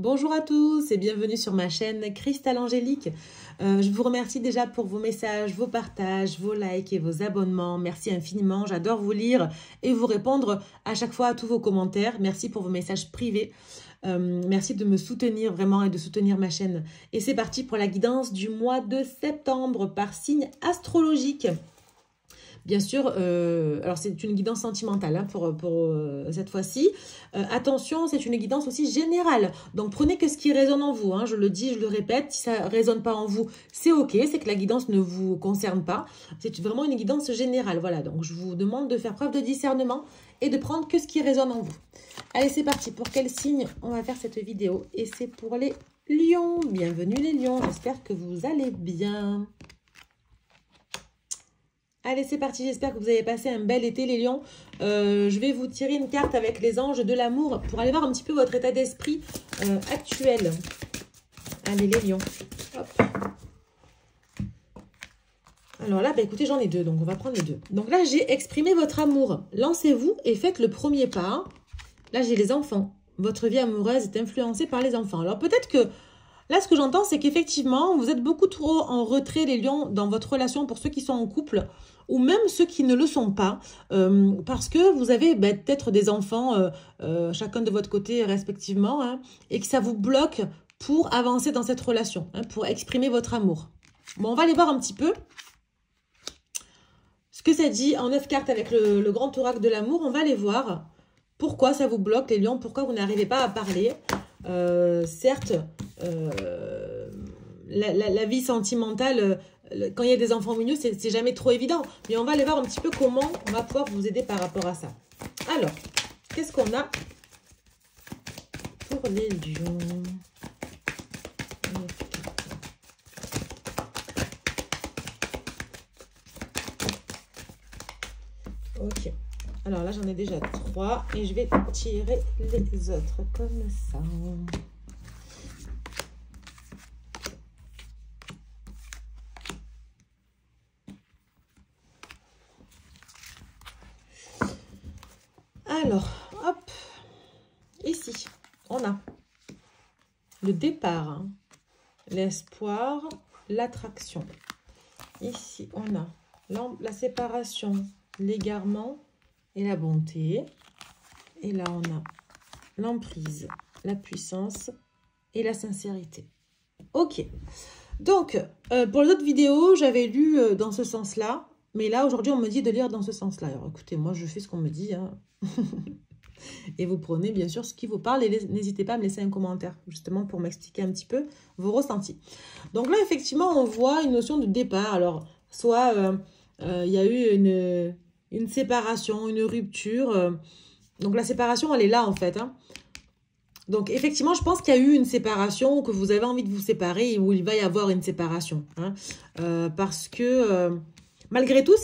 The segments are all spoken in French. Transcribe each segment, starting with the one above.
Bonjour à tous et bienvenue sur ma chaîne Cristal Angélique. Je vous remercie déjà pour vos messages, vos partages, vos likes et vos abonnements. Merci infiniment, j'adore vous lire et vous répondre à chaque fois à tous vos commentaires. Merci pour vos messages privés. Merci de me soutenir vraiment et de soutenir ma chaîne. Et c'est parti pour la guidance du mois de septembre par signe astrologique. Bien sûr, alors c'est une guidance sentimentale hein, pour cette fois-ci. Attention, c'est une guidance aussi générale. Donc, prenez que ce qui résonne en vous. Hein. Je le dis, je le répète. Si ça ne résonne pas en vous, c'est OK. C'est que la guidance ne vous concerne pas. C'est vraiment une guidance générale. Voilà, donc je vous demande de faire preuve de discernement et de prendre que ce qui résonne en vous. Allez, c'est parti. Pour quel signe on va faire cette vidéo? Et c'est pour les lions. Bienvenue les lions. J'espère que vous allez bien. Allez, c'est parti. J'espère que vous avez passé un bel été, les lions. Je vais vous tirer une carte avec les anges de l'amour pour aller voir un petit peu votre état d'esprit actuel. Allez, les lions. Hop. Alors là, bah, écoutez, j'en ai deux, donc on va prendre les deux. Donc là, j'ai exprimé votre amour. Lancez-vous et faites le premier pas. Là, j'ai les enfants. Votre vie amoureuse est influencée par les enfants. Alors peut-être que... Là, ce que j'entends, c'est qu'effectivement, vous êtes beaucoup trop en retrait, les lions, dans votre relation pour ceux qui sont en couple ou même ceux qui ne le sont pas, parce que vous avez peut-être des enfants, chacun de votre côté respectivement, hein, et que ça vous bloque pour avancer dans cette relation, hein, pour exprimer votre amour. Bon, on va aller voir un petit peu ce que ça dit en 9 cartes avec le grand oracle de l'amour. On va aller voir pourquoi ça vous bloque, les lions, pourquoi vous n'arrivez pas à parler. Certes, la vie sentimentale, quand il y a des enfants mignons, c'est jamais trop évident. Mais on va aller voir un petit peu comment on va pouvoir vous aider par rapport à ça. Alors, qu'est-ce qu'on a pour les lions? Ok. Alors là, j'en ai déjà 3 et je vais tirer les autres comme ça. Alors, hop, ici, on a le départ, hein, l'espoir, l'attraction. Ici, on a la séparation, l'égarement et la bonté. Et là, on a l'emprise, la puissance et la sincérité. Ok. Donc, pour les autres vidéos, j'avais lu dans ce sens-là. Mais là, aujourd'hui, on me dit de lire dans ce sens-là. Alors, écoutez, moi, je fais ce qu'on me dit. Hein. Et vous prenez, bien sûr, ce qui vous parle. Et n'hésitez pas à me laisser un commentaire, justement, pour m'expliquer un petit peu vos ressentis. Donc là, effectivement, on voit une notion de départ. Alors, soit il y a eu une séparation, une rupture. Donc, la séparation, elle est là, en fait. Hein. Donc, effectivement, je pense qu'il y a eu une séparation, que vous avez envie de vous séparer, où il va y avoir une séparation. Hein. Parce que... malgré tout,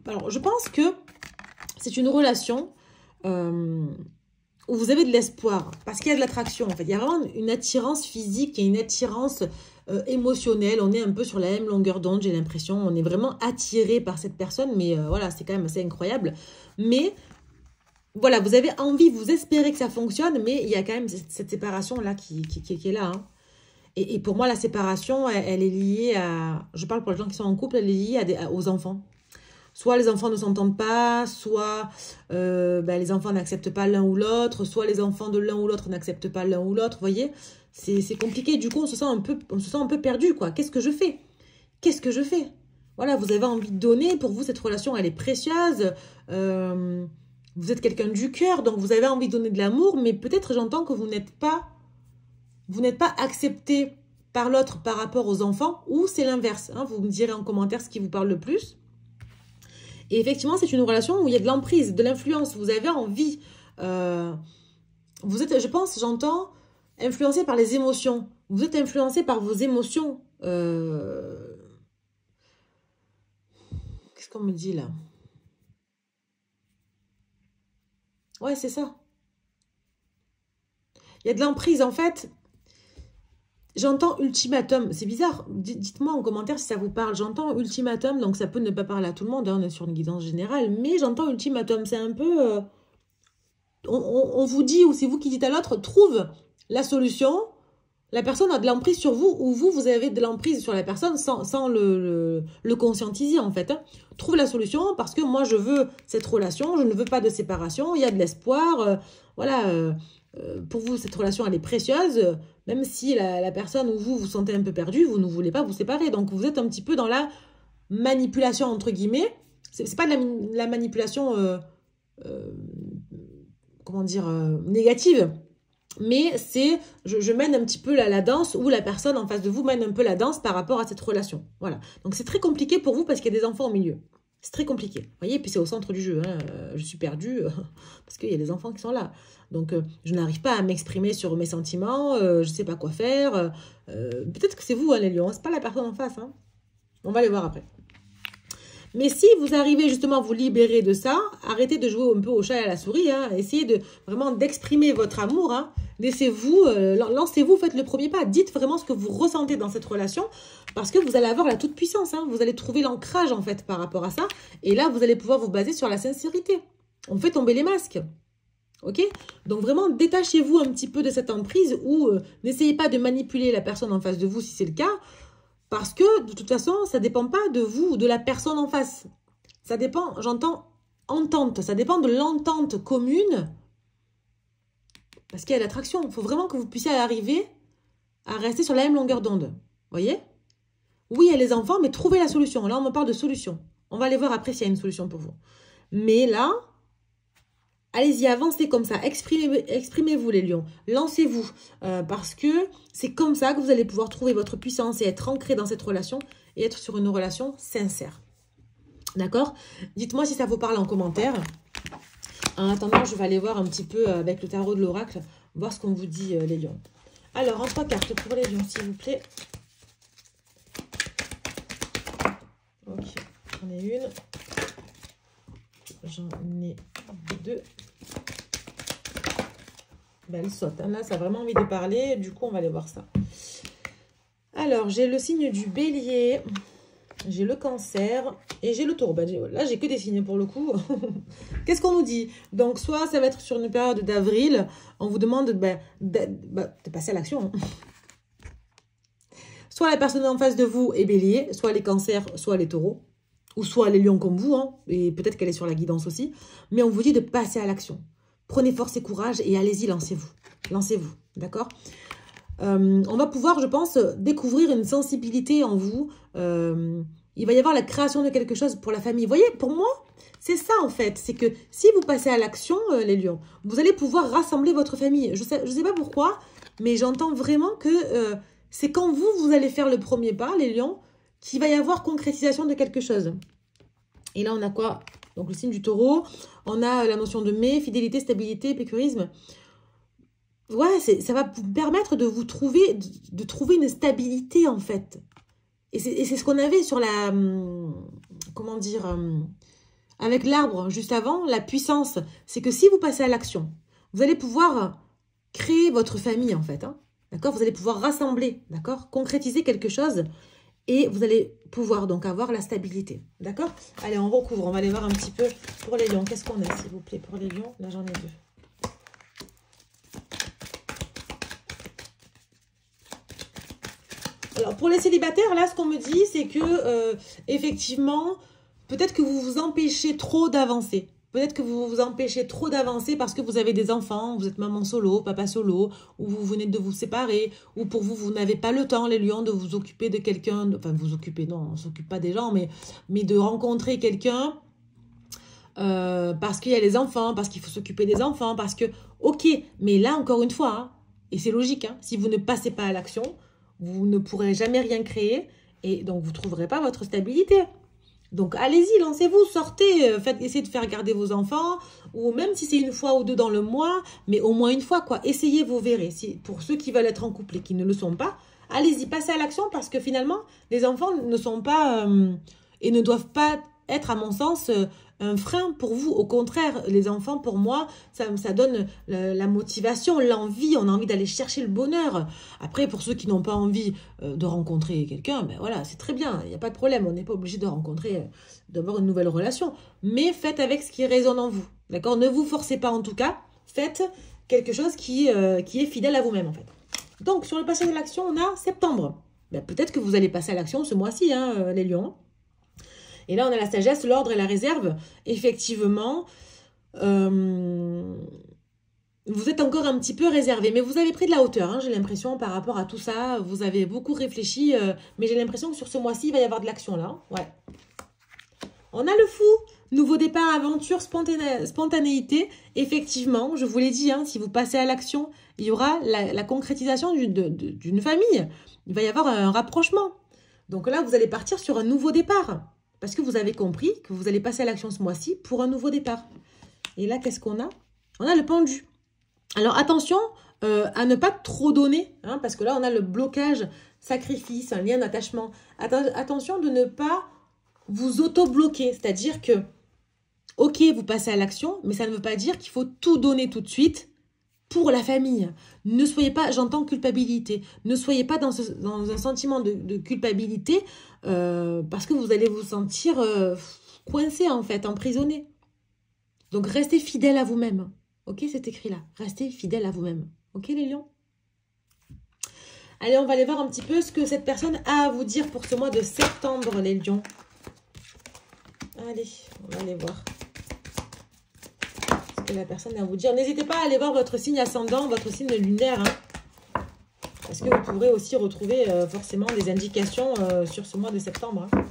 alors, je pense que c'est une relation où vous avez de l'espoir. Parce qu'il y a de l'attraction, en fait. Il y a vraiment une attirance physique et une attirance émotionnelle. On est un peu sur la même longueur d'onde, j'ai l'impression. On est vraiment attiré par cette personne. Mais voilà, c'est quand même assez incroyable. Mais voilà, vous avez envie, vous espérez que ça fonctionne. Mais il y a quand même cette séparation-là qui est là. Hein. Et pour moi, la séparation, elle est liée à... Je parle pour les gens qui sont en couple, elle est liée aux enfants. Soit les enfants ne s'entendent pas, soit les enfants n'acceptent pas l'un ou l'autre, soit les enfants de l'un ou l'autre n'acceptent pas l'un ou l'autre. Vous voyez, c'est compliqué. Du coup, on se sent un peu perdu, quoi. Qu'est-ce que je fais? Qu'est-ce que je fais? Voilà, vous avez envie de donner. Pour vous, cette relation, elle est précieuse. Vous êtes quelqu'un du cœur, donc vous avez envie de donner de l'amour. Mais peut-être, j'entends que vous n'êtes pas accepté par l'autre par rapport aux enfants, ou c'est l'inverse. Hein, vous me direz en commentaire ce qui vous parle le plus. Et effectivement, c'est une relation où il y a de l'emprise, de l'influence. Vous avez envie. Vous êtes, je pense, j'entends, influencé par les émotions. Vous êtes influencé par vos émotions. Qu'est-ce qu'on me dit là? Ouais, c'est ça. Il y a de l'emprise, en fait. J'entends ultimatum, c'est bizarre, dites-moi en commentaire si ça vous parle. J'entends ultimatum, donc ça peut ne pas parler à tout le monde, hein, on est sur une guidance générale, mais j'entends ultimatum, c'est un peu... on vous dit, ou c'est vous qui dites à l'autre, trouve la solution, La personne a de l'emprise sur vous ou vous avez de l'emprise sur la personne sans le conscientiser en fait. Hein. Trouve la solution parce que moi je veux cette relation, je ne veux pas de séparation, il y a de l'espoir. Voilà, pour vous cette relation elle est précieuse, même si la personne ou vous vous sentez un peu perdu, vous ne voulez pas vous séparer. Donc vous êtes un petit peu dans la manipulation entre guillemets. C'est pas de la manipulation, comment dire, négative. Mais c'est, je mène un petit peu la danse ou la personne en face de vous mène un peu la danse par rapport à cette relation. Voilà. Donc c'est très compliqué pour vous parce qu'il y a des enfants au milieu. C'est très compliqué. Vous voyez, puis c'est au centre du jeu. Hein. Je suis perdue parce qu'il y a des enfants qui sont là. Donc je n'arrive pas à m'exprimer sur mes sentiments. Je ne sais pas quoi faire. Peut-être que c'est vous, hein, les lions. C'est pas la personne en face. Hein. On va les voir après. Mais si vous arrivez justement à vous libérer de ça, arrêtez de jouer un peu au chat et à la souris. Hein. Essayez de vraiment d'exprimer votre amour. Hein. Laissez-vous, lancez-vous, faites le premier pas. Dites vraiment ce que vous ressentez dans cette relation parce que vous allez avoir la toute-puissance. Hein. Vous allez trouver l'ancrage en fait par rapport à ça. Et là, vous allez pouvoir vous baser sur la sincérité. On fait tomber les masques. Ok? Donc vraiment, détachez-vous un petit peu de cette emprise ou n'essayez pas de manipuler la personne en face de vous si c'est le cas. Parce que, de toute façon, ça ne dépend pas de vous ou de la personne en face. Ça dépend, j'entends, entente. Ça dépend de l'entente commune. Parce qu'il y a l'attraction. Il faut vraiment que vous puissiez arriver à rester sur la même longueur d'onde. Vous voyez? Oui, il y a les enfants, mais trouvez la solution. Là, on me parle de solution. On va aller voir après s'il y a une solution pour vous. Mais là, allez-y, avancez comme ça. Exprimez-vous les lions. Lancez-vous. Parce que c'est comme ça que vous allez pouvoir trouver votre puissance et être ancré dans cette relation et être sur une relation sincère. D'accord? Dites-moi si ça vous parle en commentaire. En attendant, je vais aller voir un petit peu avec le tarot de l'oracle, voir ce qu'on vous dit les lions. Alors, en 3 cartes pour les lions, s'il vous plaît. Ok, j'en ai une. J'en ai 2. Ben, elle saute. Hein. Là, ça a vraiment envie de parler. Du coup, on va aller voir ça. Alors, j'ai le signe du bélier. J'ai le cancer. Et j'ai le taureau. Ben, là, j'ai que des signes pour le coup. Qu'est-ce qu'on nous dit? Donc, soit ça va être sur une période d'avril. On vous demande de passer à l'action. Hein. Soit la personne en face de vous est bélier. Soit les cancers, soit les taureaux. Ou soit les lions comme vous. Hein. Et peut-être qu'elle est sur la guidance aussi. Mais on vous dit de passer à l'action. Prenez force et courage et allez-y, lancez-vous. Lancez-vous, d'accord? On va pouvoir, je pense, découvrir une sensibilité en vous. Il va y avoir la création de quelque chose pour la famille. Vous voyez, pour moi, c'est ça en fait. C'est que si vous passez à l'action, les lions, vous allez pouvoir rassembler votre famille. Je sais pas pourquoi, mais j'entends vraiment que c'est quand vous allez faire le premier pas, les lions, qu'il va y avoir concrétisation de quelque chose. Et là, on a quoi? Donc, le signe du taureau. On a la notion de mai, fidélité, stabilité, pécurisme. Ouais, ça va vous permettre de vous trouver, de trouver une stabilité, en fait. Et c'est ce qu'on avait sur la... comment dire avec l'arbre, juste avant, la puissance. C'est que si vous passez à l'action, vous allez pouvoir créer votre famille, en fait. Hein, d'accord? Vous allez pouvoir rassembler, d'accord? Concrétiser quelque chose. Et vous allez pouvoir donc avoir la stabilité. D'accord? Allez, on recouvre. On va aller voir un petit peu pour les lions. Qu'est-ce qu'on a, s'il vous plaît, pour les lions? Là, j'en ai 2. Alors, pour les célibataires, là, ce qu'on me dit, c'est que, effectivement, peut-être que vous vous empêchez trop d'avancer. Peut-être que vous vous empêchez trop d'avancer parce que vous avez des enfants, vous êtes maman solo, papa solo, ou vous venez de vous séparer, ou pour vous, vous n'avez pas le temps, les lions, de vous occuper de quelqu'un, enfin, vous occuper, non, on ne s'occupe pas des gens, mais de rencontrer quelqu'un parce qu'il y a les enfants, parce qu'il faut s'occuper des enfants, parce que, ok, mais là, encore une fois, hein, et c'est logique, hein, si vous ne passez pas à l'action, vous ne pourrez jamais rien créer, et donc vous ne trouverez pas votre stabilité. Donc, allez-y, lancez-vous, sortez, essayez de faire garder vos enfants, ou même si c'est une fois ou deux dans le mois, mais au moins une fois, quoi. Essayez, vous verrez. Pour ceux qui veulent être en couple et qui ne le sont pas, allez-y, passez à l'action parce que finalement, les enfants ne sont pas et ne doivent pas être, à mon sens, un frein pour vous. Au contraire, les enfants, pour moi, ça donne la motivation, l'envie. On a envie d'aller chercher le bonheur. Après, pour ceux qui n'ont pas envie de rencontrer quelqu'un, ben voilà, c'est très bien. Il n'y a pas de problème. On n'est pas obligé de rencontrer, d'avoir une nouvelle relation. Mais faites avec ce qui résonne en vous. D'accord? Ne vous forcez pas en tout cas. Faites quelque chose qui est fidèle à vous-même, en fait. Donc, sur le passage à l'action, on a septembre. Ben, peut-être que vous allez passer à l'action ce mois-ci, hein, les lions. Et là, on a la sagesse, l'ordre et la réserve. Effectivement, vous êtes encore un petit peu réservé, mais vous avez pris de la hauteur, hein, j'ai l'impression, par rapport à tout ça. Vous avez beaucoup réfléchi, mais j'ai l'impression que sur ce mois-ci, il va y avoir de l'action là. Ouais. On a le fou. Nouveau départ, aventure, spontanéité. Effectivement, je vous l'ai dit, hein, si vous passez à l'action, il y aura la concrétisation d'une famille. Il va y avoir un rapprochement. Donc là, vous allez partir sur un nouveau départ. Parce que vous avez compris que vous allez passer à l'action ce mois-ci pour un nouveau départ. Et là, qu'est-ce qu'on a? On a le pendu. Alors, attention à ne pas trop donner, hein, parce que là, on a le blocage, sacrifice, un lien d'attachement. Attention de ne pas vous auto-bloquer, c'est-à-dire que, ok, vous passez à l'action, mais ça ne veut pas dire qu'il faut tout donner tout de suite pour la famille. Ne soyez pas, j'entends culpabilité, ne soyez pas dans un sentiment de culpabilité parce que vous allez vous sentir coincé, en fait, emprisonné. Donc, restez fidèle à vous-même. Ok, c'est écrit là. Restez fidèle à vous-même. Ok, les lions? Allez, on va aller voir un petit peu ce que cette personne a à vous dire pour ce mois de septembre, les lions. Allez, on va aller voir ce que la personne a à vous dire. N'hésitez pas à aller voir votre signe ascendant, votre signe lunaire. Hein, parce que vous pourrez aussi retrouver forcément des indications sur ce mois de septembre. Hein.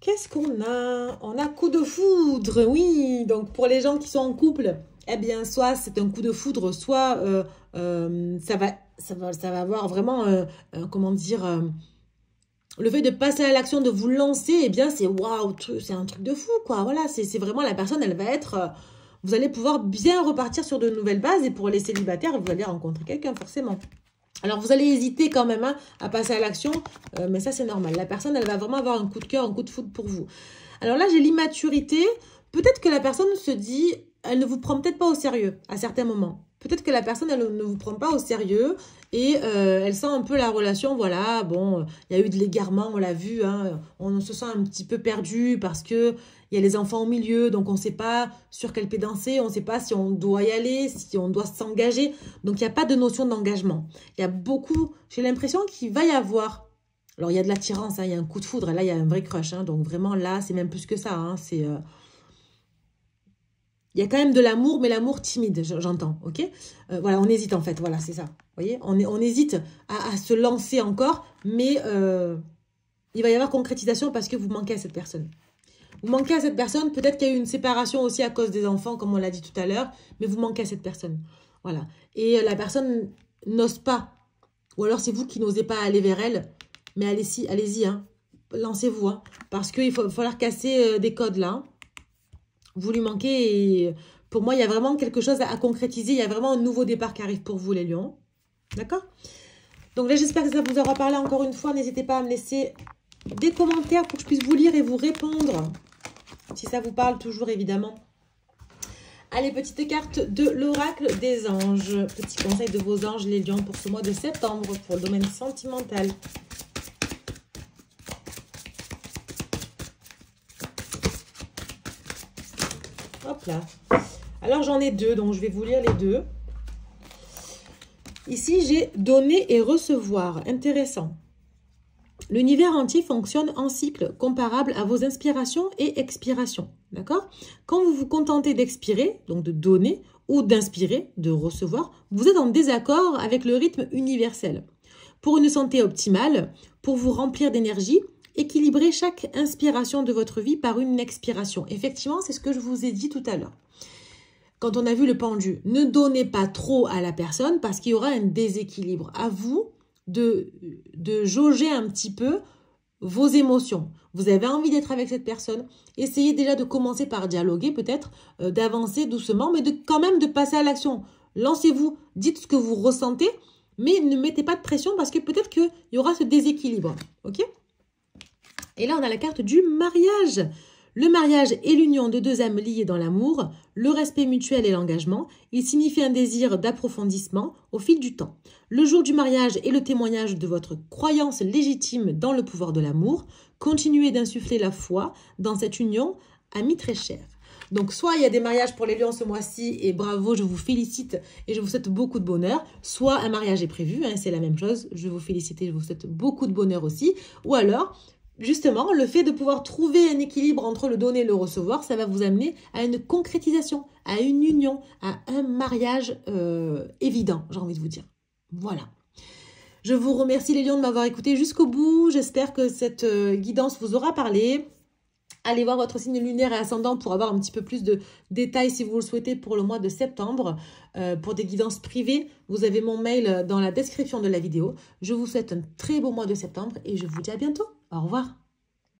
Qu'est-ce qu'on a? On a coup de foudre, oui. Donc, pour les gens qui sont en couple, eh bien, soit c'est un coup de foudre, soit ça va avoir vraiment, comment dire, le fait de passer à l'action, de vous lancer, eh bien, c'est waouh, c'est un truc de fou, quoi. Voilà, c'est vraiment la personne, elle va être... vous allez pouvoir bien repartir sur de nouvelles bases. Et pour les célibataires, vous allez rencontrer quelqu'un, forcément. Alors, vous allez hésiter quand même hein, à passer à l'action, mais ça, c'est normal. La personne, elle va vraiment avoir un coup de cœur, un coup de foudre pour vous. Alors là, j'ai l'immaturité. Peut-être que la personne se dit, elle ne vous prend peut-être pas au sérieux à certains moments. Peut-être que la personne, elle ne vous prend pas au sérieux et elle sent un peu la relation, voilà, bon, il y a eu de l'égarement, on l'a vu, hein, on se sent un petit peu perdu parce que il y a les enfants au milieu, donc on ne sait pas sur quel pied danser, on ne sait pas si on doit y aller, si on doit s'engager. Donc, il n'y a pas de notion d'engagement. Il y a beaucoup, j'ai l'impression qu'il va y avoir, alors il y a de l'attirance, hein, il y a un coup de foudre, là, il y a un vrai crush. Hein, donc, vraiment, là, c'est même plus que ça. Hein, c'est... il y a quand même de l'amour, mais l'amour timide, j'entends, ok? Voilà, on hésite en fait, voilà, c'est ça. Vous voyez, on hésite à se lancer encore, mais il va y avoir concrétisation parce que vous manquez à cette personne. Vous manquez à cette personne, peut-être qu'il y a eu une séparation aussi à cause des enfants, comme on l'a dit tout à l'heure, mais vous manquez à cette personne. Voilà. Et la personne n'ose pas, ou alors c'est vous qui n'osez pas aller vers elle, mais allez-y, hein. Lancez-vous, hein, parce qu'il va falloir casser des codes là. Hein. Vous lui manquez et pour moi, il y a vraiment quelque chose à concrétiser. Il y a vraiment un nouveau départ qui arrive pour vous, les lions. D'accord? Donc là, j'espère que ça vous aura parlé encore une fois. N'hésitez pas à me laisser des commentaires pour que je puisse vous lire et vous répondre. Si ça vous parle, toujours évidemment. Allez, petite carte de l'oracle des anges. Petit conseil de vos anges, les lions, pour ce mois de septembre, pour le domaine sentimental. Hop là. Alors, j'en ai deux, donc je vais vous lire les deux. Ici, j'ai donner et recevoir. Intéressant. L'univers entier fonctionne en cycle comparable à vos inspirations et expirations. D'accord? Quand vous vous contentez d'expirer, donc de donner, ou d'inspirer, de recevoir, vous êtes en désaccord avec le rythme universel. Pour une santé optimale, pour vous remplir d'énergie, équilibrez chaque inspiration de votre vie par une expiration. Effectivement, c'est ce que je vous ai dit tout à l'heure. Quand on a vu le pendu, ne donnez pas trop à la personne parce qu'il y aura un déséquilibre. À vous de jauger un petit peu vos émotions. Vous avez envie d'être avec cette personne. Essayez déjà de commencer par dialoguer peut-être, d'avancer doucement, mais quand même de passer à l'action. Lancez-vous, dites ce que vous ressentez, mais ne mettez pas de pression parce que peut-être qu'il y aura ce déséquilibre. Ok ? Et là, on a la carte du mariage. Le mariage est l'union de deux âmes liées dans l'amour, le respect mutuel et l'engagement. Il signifie un désir d'approfondissement au fil du temps. Le jour du mariage est le témoignage de votre croyance légitime dans le pouvoir de l'amour. Continuez d'insuffler la foi dans cette union, amis très chers. Donc, soit il y a des mariages pour les lions ce mois-ci et bravo, je vous félicite et je vous souhaite beaucoup de bonheur. Soit un mariage est prévu, hein, c'est la même chose. Je vous félicite et je vous souhaite beaucoup de bonheur aussi. Ou alors, justement, le fait de pouvoir trouver un équilibre entre le donner et le recevoir, ça va vous amener à une concrétisation, à une union, à un mariage évident, j'ai envie de vous dire. Voilà. Je vous remercie les lions de m'avoir écouté jusqu'au bout. J'espère que cette guidance vous aura parlé. Allez voir votre signe lunaire et ascendant pour avoir un petit peu plus de détails si vous le souhaitez pour le mois de septembre. Pour des guidances privées, vous avez mon mail dans la description de la vidéo. Je vous souhaite un très beau mois de septembre et je vous dis à bientôt. Au revoir.